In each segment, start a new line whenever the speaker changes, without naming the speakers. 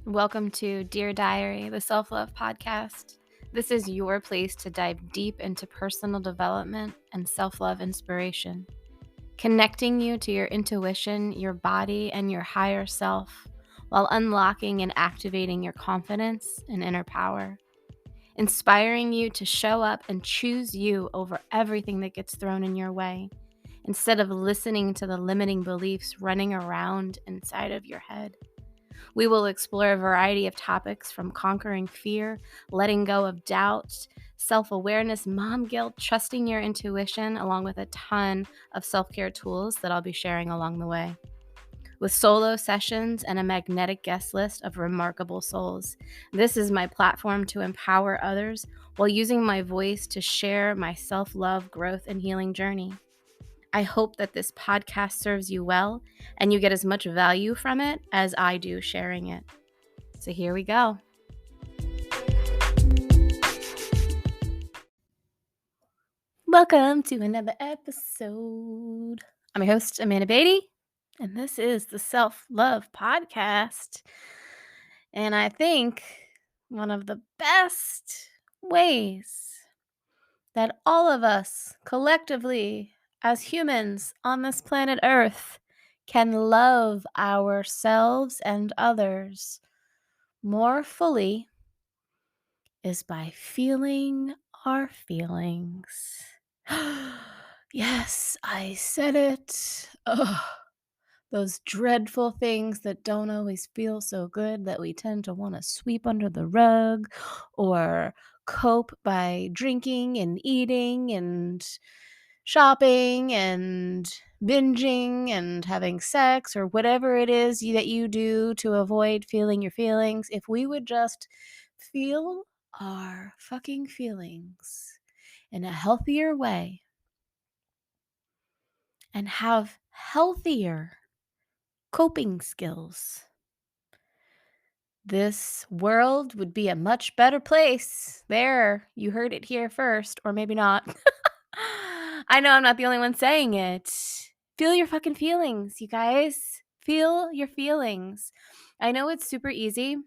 Welcome to Dear Diary, the self-love podcast. This is your place to dive deep into personal development and self-love inspiration, connecting you to your intuition, your body, and your higher self, while unlocking and activating your confidence and inner power, inspiring you to show up and choose you over everything that gets thrown in your way, instead of listening to the limiting beliefs running around inside of your head. We will explore a variety of topics from conquering fear, letting go of doubt, self awareness, mom guilt, trusting your intuition, along with a ton of self care tools that I'll be sharing along the way. With solo sessions and a magnetic guest list of remarkable souls, this is my platform to empower others while using my voice to share my self love, growth, and healing journey. I hope that this podcast serves you well and you get as much value from it as I do sharing it. So here we go. Welcome to another episode. I'm your host, Amanda Beatty, and this is the Self Love Podcast. And I think one of the best ways that all of us collectively, as humans on this planet Earth, can love ourselves and others more fully is by feeling our feelings. Yes, I said it. Ugh. Those dreadful things that don't always feel so good that we tend to want to sweep under the rug or cope by drinking and eating and shopping and binging and having sex or whatever it is that you do to avoid feeling your feelings. If we would just feel our fucking feelings in a healthier way and have healthier coping skills, this world would be a much better place. There, you heard it here first, or maybe not. I know I'm not the only one saying it. Feel your fucking feelings, you guys. Feel your feelings. I know it's super easy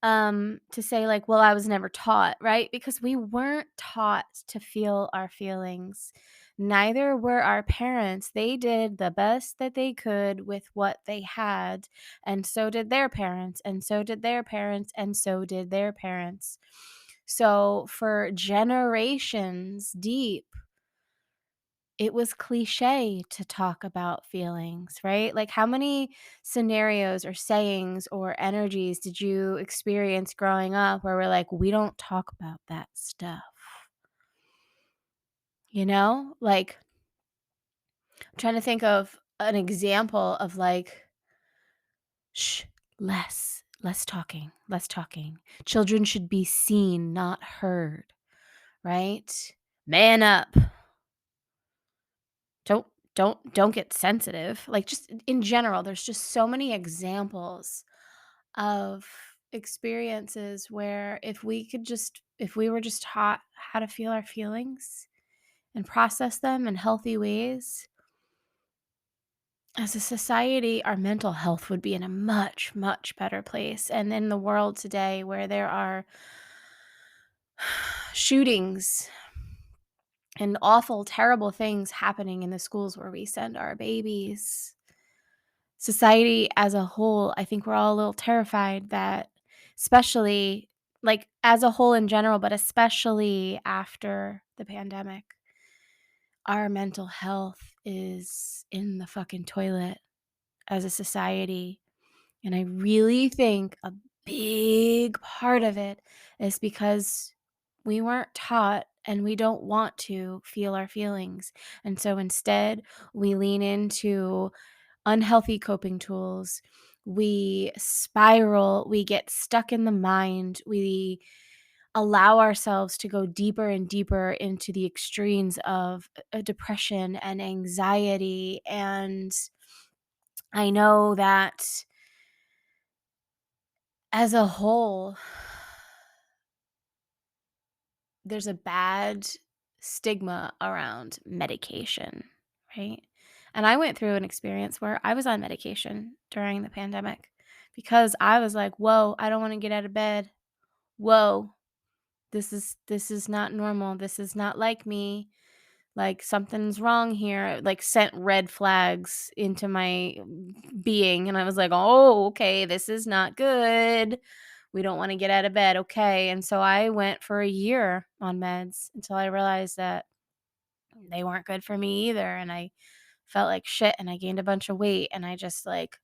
to say like, well, I was never taught, right? Because we weren't taught to feel our feelings. Neither were our parents. They did the best that they could with what they had, and so did their parents, and so did their parents, and so did their parents. So for generations deep, it was cliche to talk about feelings, right? Like, how many scenarios or sayings or energies did you experience growing up where we're like, we don't talk about that stuff? You know, like, I'm trying to think of an example of like, shh, less talking, less talking. Children should be seen, not heard, right? Man up. Don't don't get sensitive. Like, just in general, there's just so many examples of experiences where if we were just taught how to feel our feelings and process them in healthy ways, as a society, our mental health would be in a much, much better place. And in the world today where there are shootings and awful, terrible things happening in the schools where we send our babies, society as a whole, I think we're all a little terrified that, especially like as a whole in general, but especially after the pandemic, our mental health is in the fucking toilet as a society. And I really think a big part of it is because we weren't taught and we don't want to feel our feelings. And so instead, we lean into unhealthy coping tools. We spiral, we get stuck in the mind, we allow ourselves to go deeper and deeper into the extremes of depression and anxiety. And I know that as a whole, there's a bad stigma around medication, right? And I went through an experience where I was on medication during the pandemic because I was like, whoa, I don't want to get out of bed. Whoa, this is not normal. This is not like me. Like something's wrong here. It, like, sent red flags into my being, and I was like, "Oh, okay, this is not good. We don't want to get out of bed." Okay. And so I went for a year on meds until I realized that they weren't good for me either, and I felt like shit, and I gained a bunch of weight, and I just like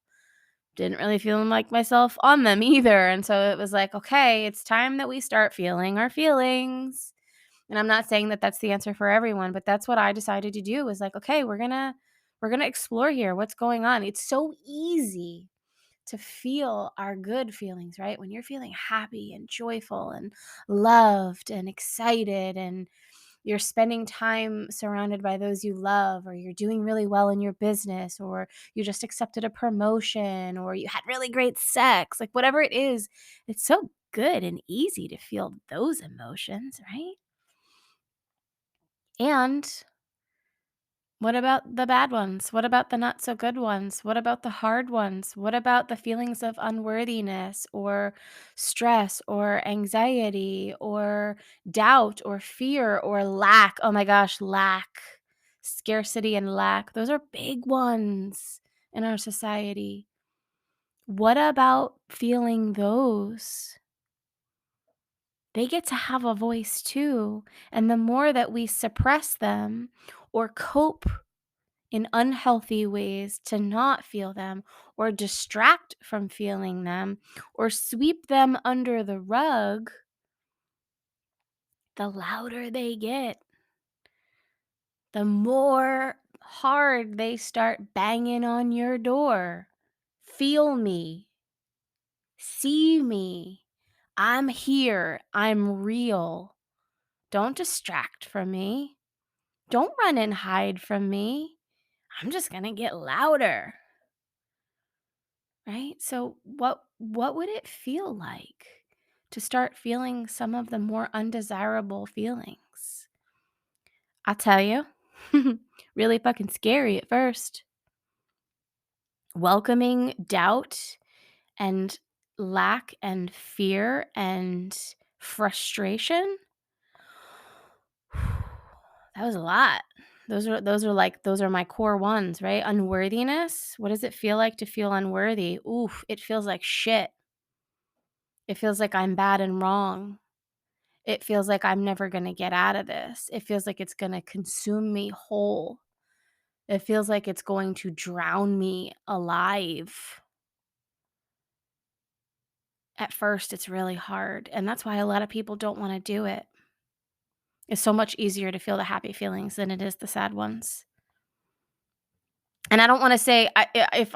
didn't really feel like myself on them either. And so it was like, "Okay, it's time that we start feeling our feelings." And I'm not saying that that's the answer for everyone, but that's what I decided to do, was like, "Okay, we're going to explore here. What's going on?" It's so easy to feel our good feelings, right? When you're feeling happy and joyful and loved and excited, and you're spending time surrounded by those you love, or you're doing really well in your business, or you just accepted a promotion, or you had really great sex, like whatever it is, it's so good and easy to feel those emotions, right? And what about the bad ones? What about the not so good ones? What about the hard ones? What about the feelings of unworthiness or stress or anxiety or doubt or fear or lack? Oh my gosh, lack, scarcity and lack. Those are big ones in our society. What about feeling those? They get to have a voice too. And the more that we suppress them or cope in unhealthy ways to not feel them, or distract from feeling them, or sweep them under the rug, the louder they get, the more hard they start banging on your door. Feel me, see me. I'm here. I'm real. Don't distract from me. Don't run and hide from me. I'm just going to get louder. Right? So what would it feel like to start feeling some of the more undesirable feelings? I'll tell you. Really fucking scary at first. Welcoming doubt and lack and fear and frustration. That was a lot. Those are my core ones, right? Unworthiness. What does it feel like to feel unworthy? Oof, it feels like shit. It feels like I'm bad and wrong. It feels like I'm never going to get out of this. It feels like it's going to consume me whole. It feels like it's going to drown me alive. At first, it's really hard. And that's why a lot of people don't want to do it. It's so much easier to feel the happy feelings than it is the sad ones. And I don't want to say,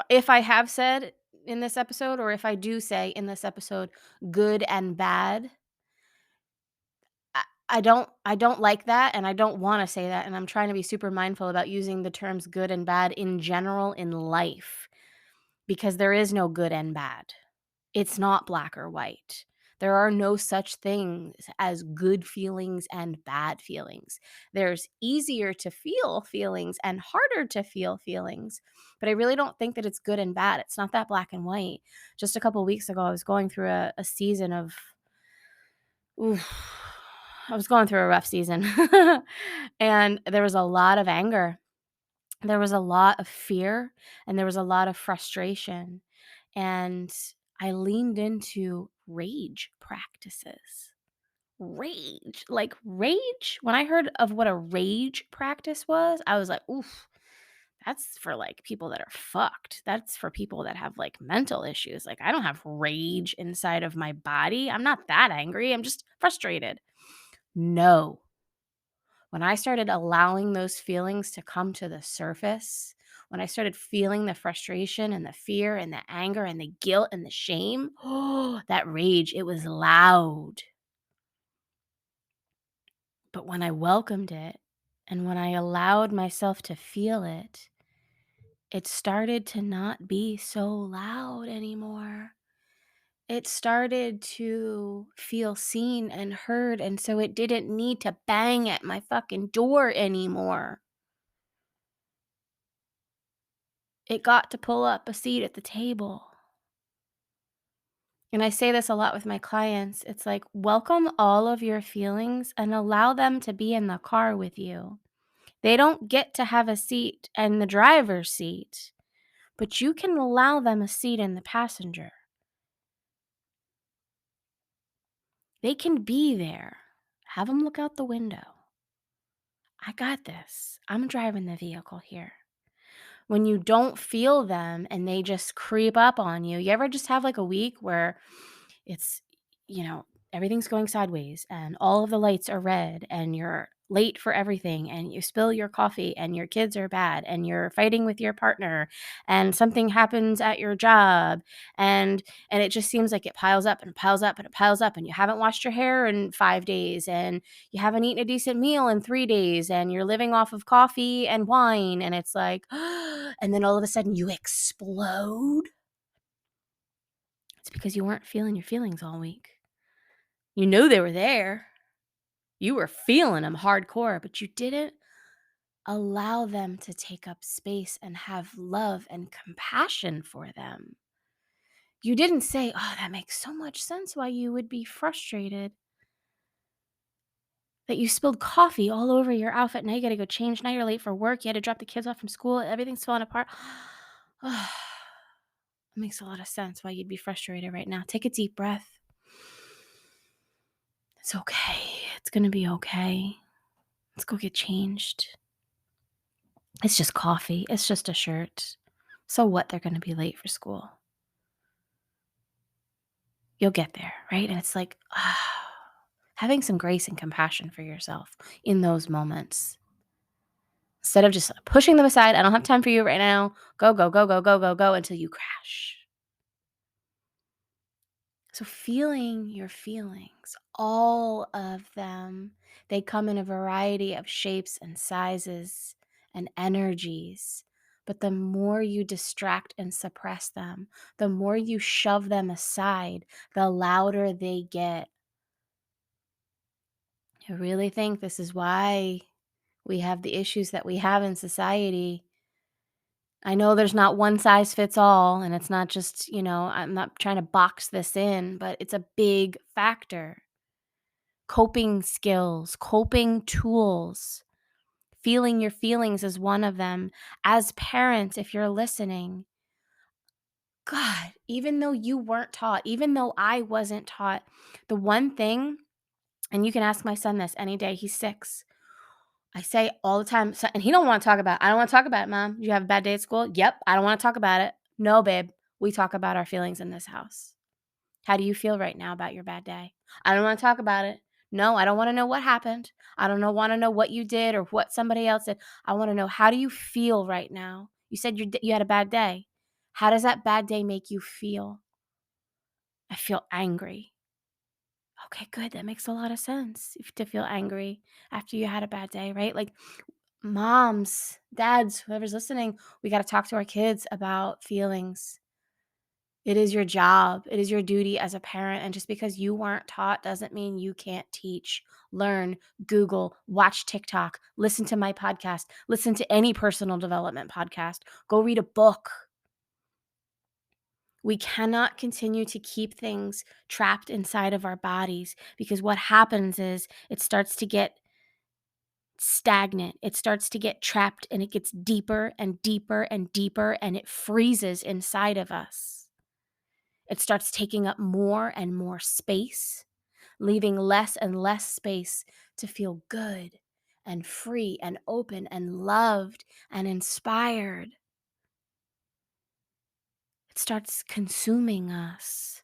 if I have said in this episode, or if I do say in this episode, good and bad, I don't like that, and I don't wanna say that, and I'm trying to be super mindful about using the terms good and bad in general in life, because there is no good and bad. It's not black or white. There are no such things as good feelings and bad feelings. There's easier to feel feelings and harder to feel feelings, but I really don't think that it's good and bad. It's not that black and white. Just a couple weeks ago, I was going through a season of oof, I was going through a rough season. And there was a lot of anger. There was a lot of fear, and there was a lot of frustration. And I leaned into rage practices. Rage, like rage. When I heard of what a rage practice was, I was like, oof, that's for like people that are fucked. That's for people that have like mental issues. Like, I don't have rage inside of my body. I'm not that angry. I'm just frustrated. No. When I started allowing those feelings to come to the surface, when I started feeling the frustration and the fear and the anger and the guilt and the shame, oh, that rage, it was loud. But when I welcomed it and when I allowed myself to feel it, it started to not be so loud anymore. It started to feel seen and heard, and so it didn't need to bang at my fucking door anymore. It got to pull up a seat at the table. And I say this a lot with my clients. It's like, welcome all of your feelings and allow them to be in the car with you. They don't get to have a seat in the driver's seat, but you can allow them a seat in the passenger. They can be there. Have them look out the window. I got this. I'm driving the vehicle here. When you don't feel them and they just creep up on you, you ever just have like a week where it's, you know, everything's going sideways and all of the lights are red and you're late for everything and you spill your coffee and your kids are bad and you're fighting with your partner and something happens at your job and it just seems like it piles up and piles up and it piles up and you haven't washed your hair in 5 days and you haven't eaten a decent meal in 3 days and you're living off of coffee and wine and it's like and then all of a sudden you explode. It's because you weren't feeling your feelings all week. You knew they were there. You were feeling them hardcore, but you didn't allow them to take up space and have love and compassion for them. You didn't say, "Oh, that makes so much sense why you would be frustrated that you spilled coffee all over your outfit. Now you got to go change. Now you're late for work. You had to drop the kids off from school. Everything's falling apart." Oh, it makes a lot of sense why you'd be frustrated right now. Take a deep breath. It's okay. It's going to be okay. Let's go get changed. It's just coffee. It's just a shirt. So what? They're going to be late for school. You'll get there, right? And it's like, having some grace and compassion for yourself in those moments. Instead of just pushing them aside, I don't have time for you right now. Go, go, go, go, go, go, go until you crash. So feeling your feelings, all of them, they come in a variety of shapes and sizes and energies. But the more you distract and suppress them, the more you shove them aside, the louder they get. I really think this is why we have the issues that we have in society. I know there's not one size fits all, and it's not just, I'm not trying to box this in, but it's a big factor. Coping skills, coping tools, feeling your feelings is one of them. As parents, if you're listening, God, even though you weren't taught, even though I wasn't taught, the one thing, and you can ask my son this any day, he's 6. I say all the time, and he don't want to talk about it. I don't want to talk about it, Mom. You have a bad day at school? Yep, I don't want to talk about it. No, babe, we talk about our feelings in this house. How do you feel right now about your bad day? I don't want to talk about it. No, I don't want to know what happened. I don't want to know what you did or what somebody else did. I want to know, how do you feel right now? You said you had a bad day. How does that bad day make you feel? I feel angry. Okay, good. That makes a lot of sense to feel angry after you had a bad day, right? Like moms, dads, whoever's listening, we got to talk to our kids about feelings. It is your job. It is your duty as a parent. And just because you weren't taught doesn't mean you can't teach, learn, Google, watch TikTok, listen to my podcast, listen to any personal development podcast, go read a book. We cannot continue to keep things trapped inside of our bodies, because what happens is it starts to get stagnant. It starts to get trapped and it gets deeper and deeper and deeper and it freezes inside of us. It starts taking up more and more space, leaving less and less space to feel good and free and open and loved and inspired. It starts consuming us.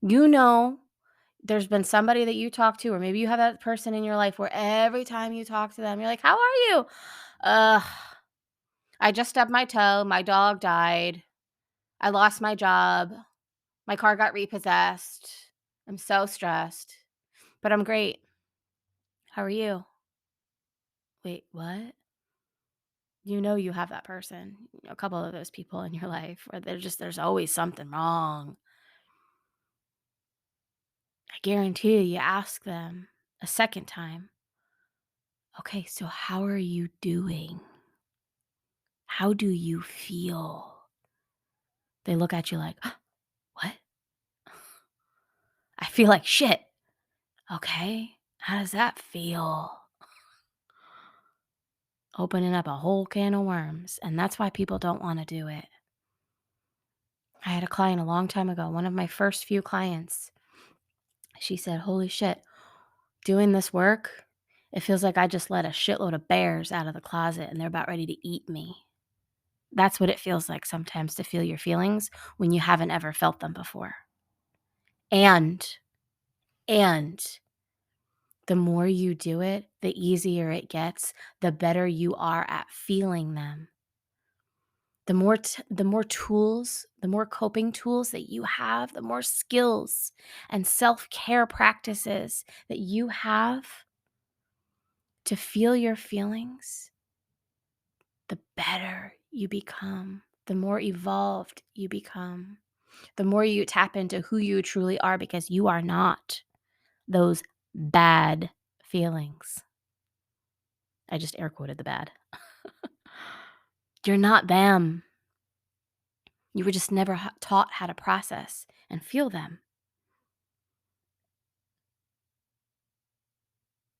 There's been somebody that you talk to, or maybe you have that person in your life where every time you talk to them, you're like, "How are you?" "Ugh, I just stubbed my toe. My dog died. I lost my job. My car got repossessed. I'm so stressed, but I'm great. How are you?" Wait, what? You have that person, a couple of those people in your life where there's always something wrong. I guarantee you ask them a second time, "Okay, so how are you doing? How do you feel?" They look at you like, "What?" feel like shit. Okay, how does that feel? Opening up a whole can of worms, and that's why people don't want to do it. I had a client a long time ago, one of my first few clients. She said, "Holy shit, doing this work, it feels like I just let a shitload of bears out of the closet and they're about ready to eat me." That's what it feels like sometimes to feel your feelings when you haven't ever felt them before. And and the more you do it, the easier it gets, the better you are at feeling them. The more tools, the more coping tools that you have, the more skills and self-care practices that you have to feel your feelings, the better you become, the more evolved you become, the more you tap into who you truly are, because you are not those bad feelings. I just air quoted the bad. You're not them. You were just never taught how to process and feel them.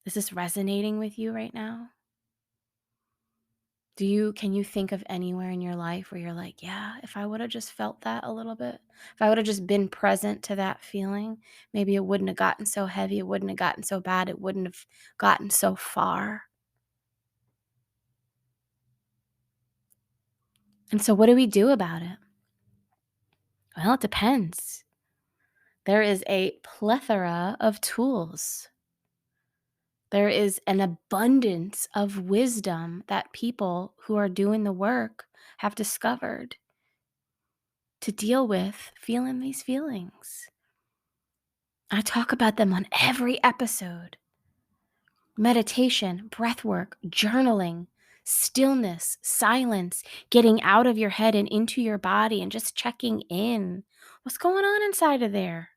Is this resonating with you right now? Can you think of anywhere in your life where you're like, yeah, if I would have just felt that a little bit, if I would have just been present to that feeling, maybe it wouldn't have gotten so heavy, it wouldn't have gotten so bad, it wouldn't have gotten so far. And so what do we do about it? Well, it depends. There is a plethora of tools. There is an abundance of wisdom that people who are doing the work have discovered to deal with feeling these feelings. I talk about them on every episode. Meditation, breath work, journaling, stillness, silence, getting out of your head and into your body and just checking in. What's going on inside of there?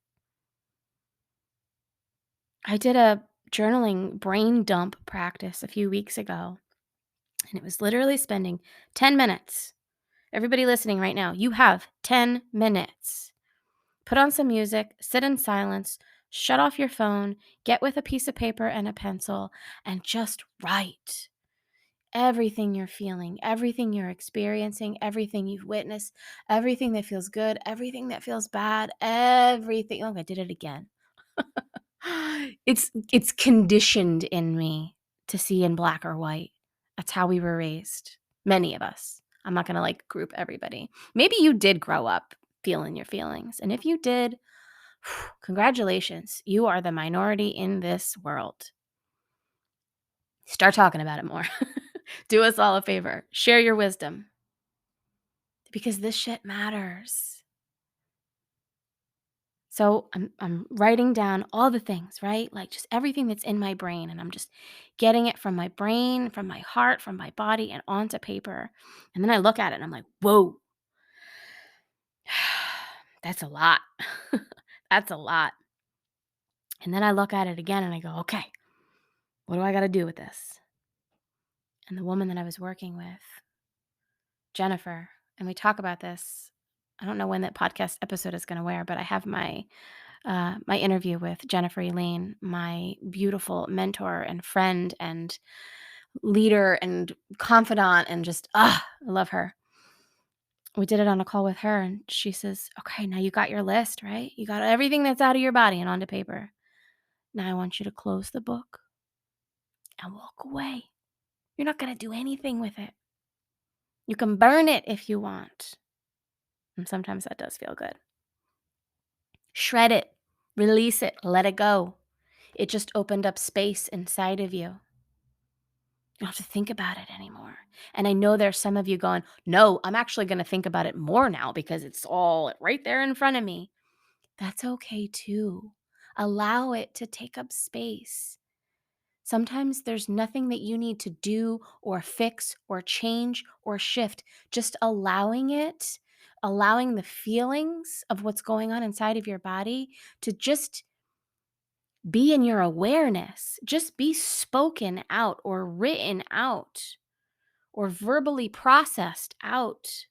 I did a journaling brain dump practice a few weeks ago, and it was literally spending 10 minutes. Everybody listening right now, you have 10 minutes. Put on some music, sit in silence, shut off your phone, get with a piece of paper and a pencil, and just write everything you're feeling, everything you're experiencing, everything you've witnessed, everything that feels good, everything that feels bad, everything. Oh, I did it again. It's conditioned in me to see in black or white. That's how we were raised. Many of us. I'm not going to group everybody. Maybe you did grow up feeling your feelings. And if you did, congratulations. You are the minority in this world. Start talking about it more. Do us all a favor. Share your wisdom. Because this shit matters. So I'm writing down all the things, right? Like just everything that's in my brain, and I'm just getting it from my brain, from my heart, from my body, and onto paper. And then I look at it and I'm like, whoa, that's a lot. That's a lot. And then I look at it again and I go, okay, what do I got to do with this? And the woman that I was working with, Jennifer, and we talk about this. I don't know when that podcast episode is going to air, but I have my interview with Jennifer Elaine, my beautiful mentor and friend and leader and confidant, and just, I love her. We did it on a call with her, and she says, okay, now you got your list, right? You got everything that's out of your body and onto paper. Now I want you to close the book and walk away. You're not going to do anything with it. You can burn it if you want. And sometimes that does feel good. Shred it, release it, let it go. It just opened up space inside of you. You don't have to think about it anymore. And I know there's some of you going, no, I'm actually going to think about it more now because it's all right there in front of me. That's okay too. Allow it to take up space. Sometimes there's nothing that you need to do or fix or change or shift. Just allowing it, allowing the feelings of what's going on inside of your body to just be in your awareness, just be spoken out or written out or verbally processed out,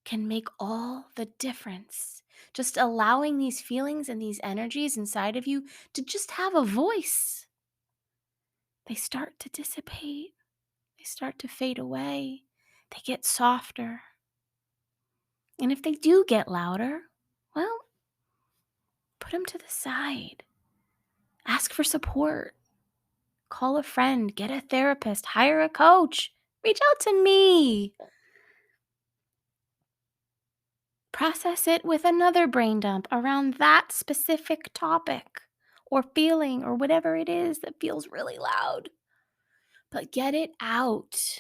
can make all the difference. just allowing these feelings and these energies inside of you to just have a voice. They start to dissipate, they start to fade away, they get softer. And if they do get louder, well, put them to the side. Ask for support. Call a friend, get a therapist, hire a coach, reach out to me. Process it with another brain dump around that specific topic or feeling or whatever it is that feels really loud. But get it out.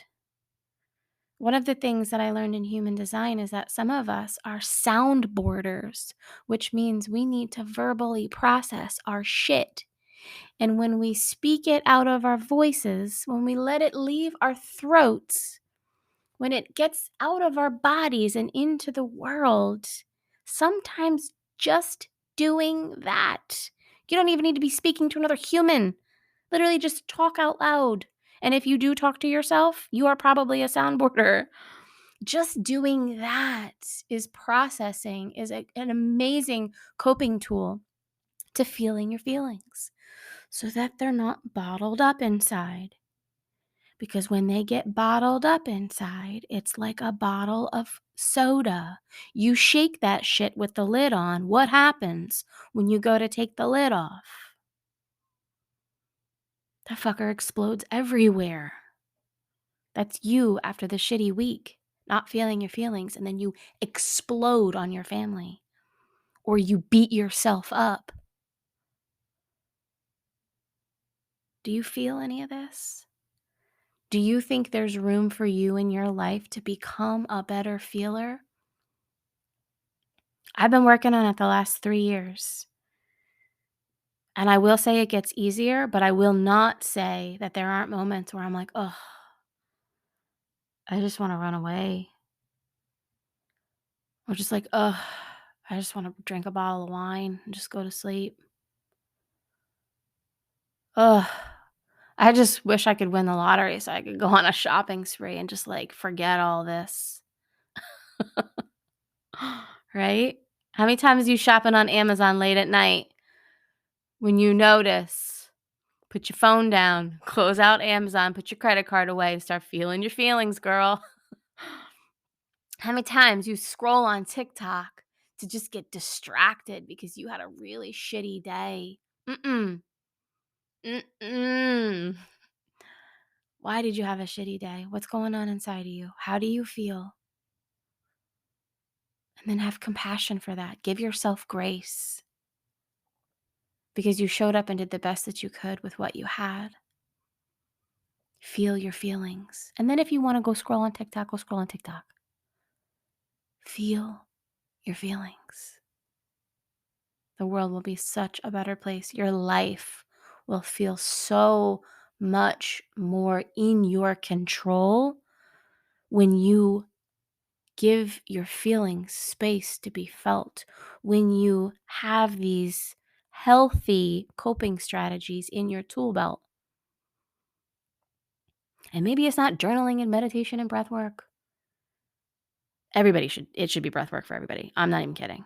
One of the things that I learned in human design is that some of us are soundboarders, which means we need to verbally process our shit. And when we speak it out of our voices, when we let it leave our throats, when it gets out of our bodies and into the world, sometimes just doing that. You don't even need to be speaking to another human. Literally just talk out loud. And if you do talk to yourself, you are probably a soundboarder. Just doing that is processing, is an amazing coping tool to feeling your feelings so that they're not bottled up inside. Because when they get bottled up inside, it's like a bottle of soda. You shake that shit with the lid on. What happens when you go to take the lid off? That fucker explodes everywhere. That's you after the shitty week, not feeling your feelings, and then you explode on your family. Or you beat yourself up. Do you feel any of this? Do you think there's room for you in your life to become a better feeler? I've been working on it the last 3 years. And I will say it gets easier, but I will not say that there aren't moments where I'm like, "Oh, I just wanna run away." Or just like, "Ugh, I just wanna drink a bottle of wine and just go to sleep." Ugh, I just wish I could win the lottery so I could go on a shopping spree and just, like, forget all this. Right? How many times you shopping on Amazon late at night when you notice? Put your phone down, close out Amazon, put your credit card away, and start feeling your feelings, girl. How many times you scroll on TikTok to just get distracted because you had a really shitty day? Mm-mm. Mm-mm. Why did you have a shitty day? What's going on inside of you? How do you feel? And then have compassion for that. Give yourself grace because you showed up and did the best that you could with what you had. Feel your feelings. And then if you want to go scroll on TikTok, go scroll on TikTok. Feel your feelings. The world will be such a better place. Your life will feel so much more in your control when you give your feelings space to be felt, when you have these healthy coping strategies in your tool belt. And maybe it's not journaling and meditation and breath work. It should be breath work for everybody. I'm not even kidding.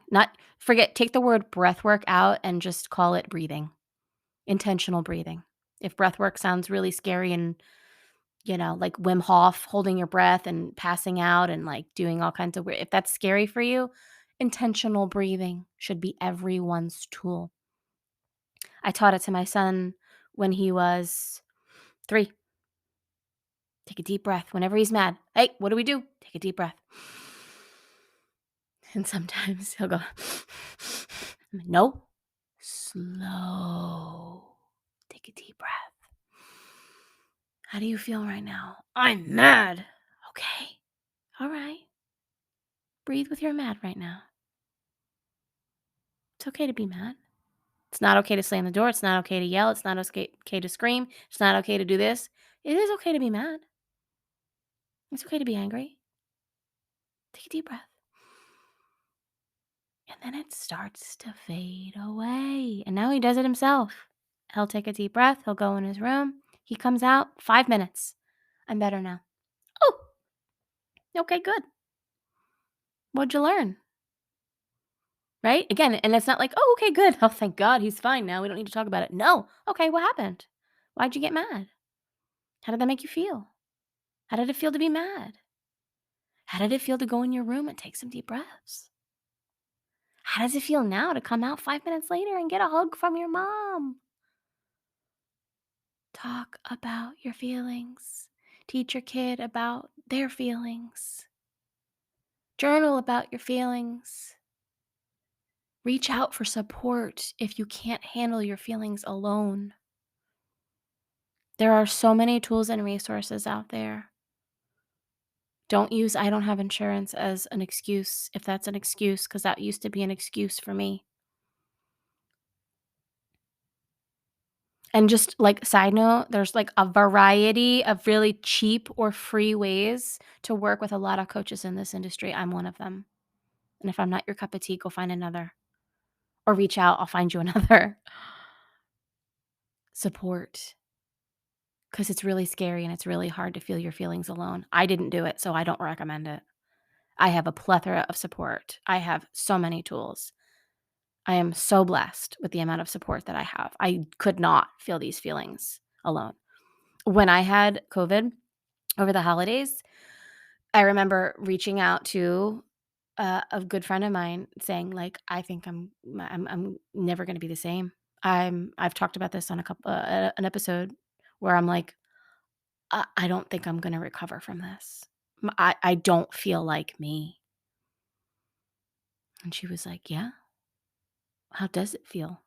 Take the word breath work out and just call it breathing. Intentional breathing. If breath work sounds really scary and, like Wim Hof holding your breath and passing out and like doing all kinds of weird, if that's scary for you, intentional breathing should be everyone's tool. I taught it to my son when he was 3. Take a deep breath whenever he's mad. Hey, what do we do? Take a deep breath. And sometimes he'll go, I'm like, no, slow. Take a deep breath. How do you feel right now? I'm mad. Okay. All right. Breathe with your mad right now. It's okay to be mad. It's not okay to slam the door. It's not okay to yell. It's not okay to scream. It's not okay to do this. It is okay to be mad. It's okay to be angry. Take a deep breath. And then it starts to fade away. And now he does it himself. He'll take a deep breath. He'll go in his room. He comes out, 5 minutes. I'm better now. Oh, okay, good. What'd you learn? right? Again, and it's not like, "Oh, okay, good. Oh, thank God he's fine now. We don't need to talk about it." No. Okay, what happened? Why'd you get mad? How did that make you feel? How did it feel to be mad? How did it feel to go in your room and take some deep breaths? How does it feel now to come out 5 minutes later and get a hug from your mom? Talk about your feelings. Teach your kid about their feelings. Journal about your feelings. Reach out for support if you can't handle your feelings alone. There are so many tools and resources out there. Don't use "I don't have insurance" as an excuse, if that's an excuse, because that used to be an excuse for me. And just like side note, there's like a variety of really cheap or free ways to work with a lot of coaches in this industry. I'm one of them. And if I'm not your cup of tea, go find another or reach out. I'll find you another support, because it's really scary and it's really hard to feel your feelings alone. I didn't do it, so I don't recommend it. I have a plethora of support. I have so many tools. I am so blessed with the amount of support that I have. I could not feel these feelings alone. When I had COVID over the holidays, I remember reaching out to a good friend of mine saying, like, "I think I'm never gonna be the same." I've talked about this on an episode where I'm like, I don't think I'm gonna recover from this. I don't feel like me." And she was like, "Yeah? How does it feel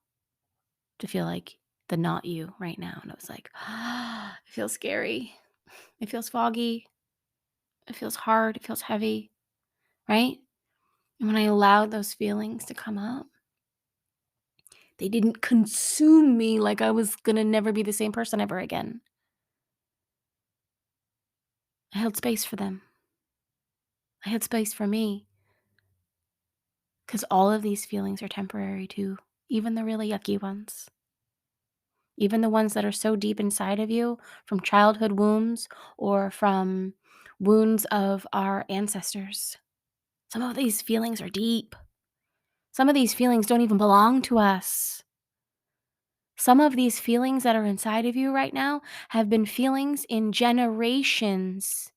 to feel like the not you right now?" And I was like, "It feels scary. It feels foggy. It feels hard. It feels heavy." Right? And when I allowed those feelings to come up, they didn't consume me like I was gonna never be the same person ever again. I held space for them. I had space for me, because all of these feelings are temporary too, even the really yucky ones. Even the ones that are so deep inside of you from childhood wounds or from wounds of our ancestors. Some of these feelings are deep. Some of these feelings don't even belong to us. Some of these feelings that are inside of you right now have been feelings in generations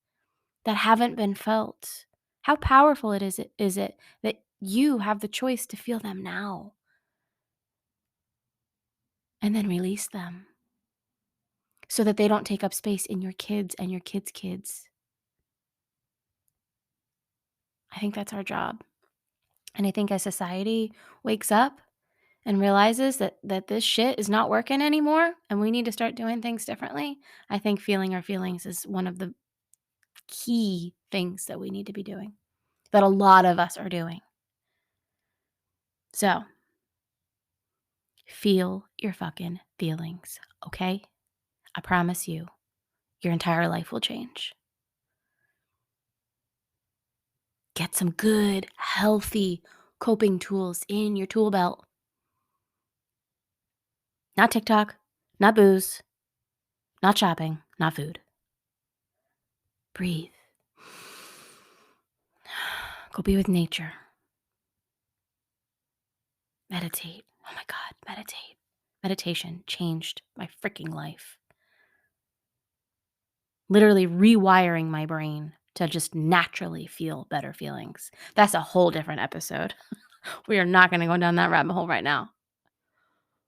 that haven't been felt. How powerful is it that you have the choice to feel them now and then release them so that they don't take up space in your kids and your kids' kids? I think that's our job. And I think as society wakes up and realizes that this shit is not working anymore and we need to start doing things differently, I think feeling our feelings is one of the key things that we need to be doing, that a lot of us are doing. So, feel your fucking feelings, okay? I promise you, your entire life will change. Get some good, healthy coping tools in your tool belt. Not TikTok, not booze, not shopping, not food. Breathe. Go be with nature. Meditate. Oh my God, meditate. Meditation changed my freaking life. Literally rewiring my brain to just naturally feel better feelings. That's a whole different episode. We are not going to go down that rabbit hole right now.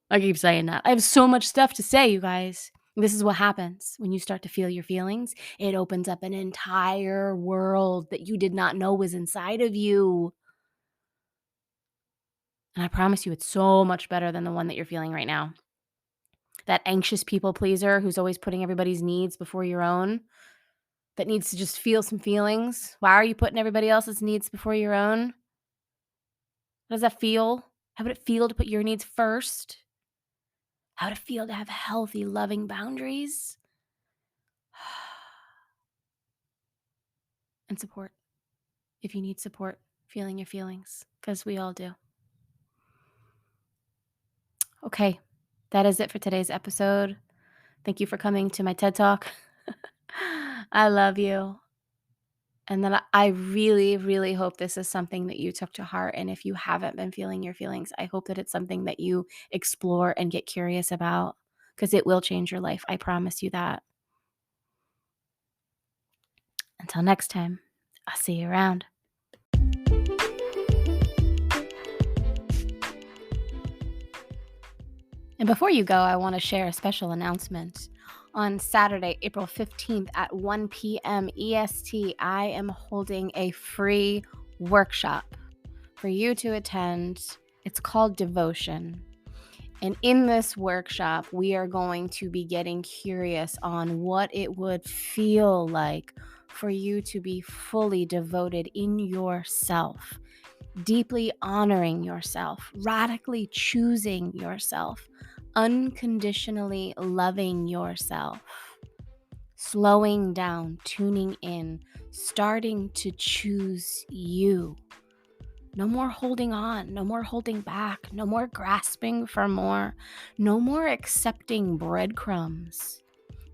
I keep saying that. I have so much stuff to say, you guys. This is what happens when you start to feel your feelings. It opens up an entire world that you did not know was inside of you. And I promise you, it's so much better than the one that you're feeling right now. That anxious people pleaser who's always putting everybody's needs before your own, that needs to just feel some feelings. Why are you putting everybody else's needs before your own? How does that feel? How would it feel to put your needs first? How would it feel to have healthy, loving boundaries? And support. If you need support, feeling your feelings, because we all do. Okay, that is it for today's episode. Thank you for coming to my TED Talk. I love you. And then I really, really hope this is something that you took to heart. And if you haven't been feeling your feelings, I hope that it's something that you explore and get curious about, because it will change your life. I promise you that. Until next time, I'll see you around. And before you go, I want to share a special announcement. On Saturday, April 15th at 1 p.m. EST, I am holding a free workshop for you to attend. It's called Devotion. And in this workshop, we are going to be getting curious on what it would feel like for you to be fully devoted in yourself, deeply honoring yourself, radically choosing yourself, unconditionally loving yourself, slowing down, tuning in, starting to choose you. No more holding on, no more holding back, no more grasping for more, no more accepting breadcrumbs,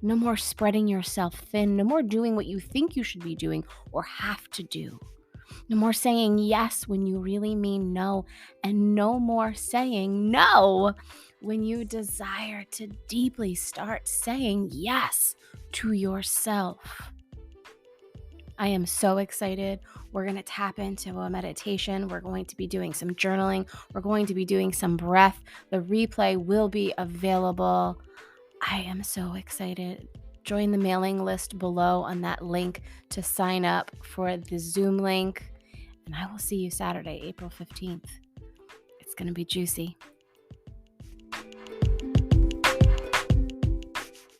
no more spreading yourself thin, no more doing what you think you should be doing or have to do. No more saying yes when you really mean no, and no more saying no when you desire to deeply start saying yes to yourself. I am so excited. We're going to tap into a meditation. We're going to be doing some journaling. We're going to be doing some breath. The replay will be available. I am so excited. Join the mailing list below on that link to sign up for the Zoom link. And I will see you Saturday, April 15th. It's going to be juicy.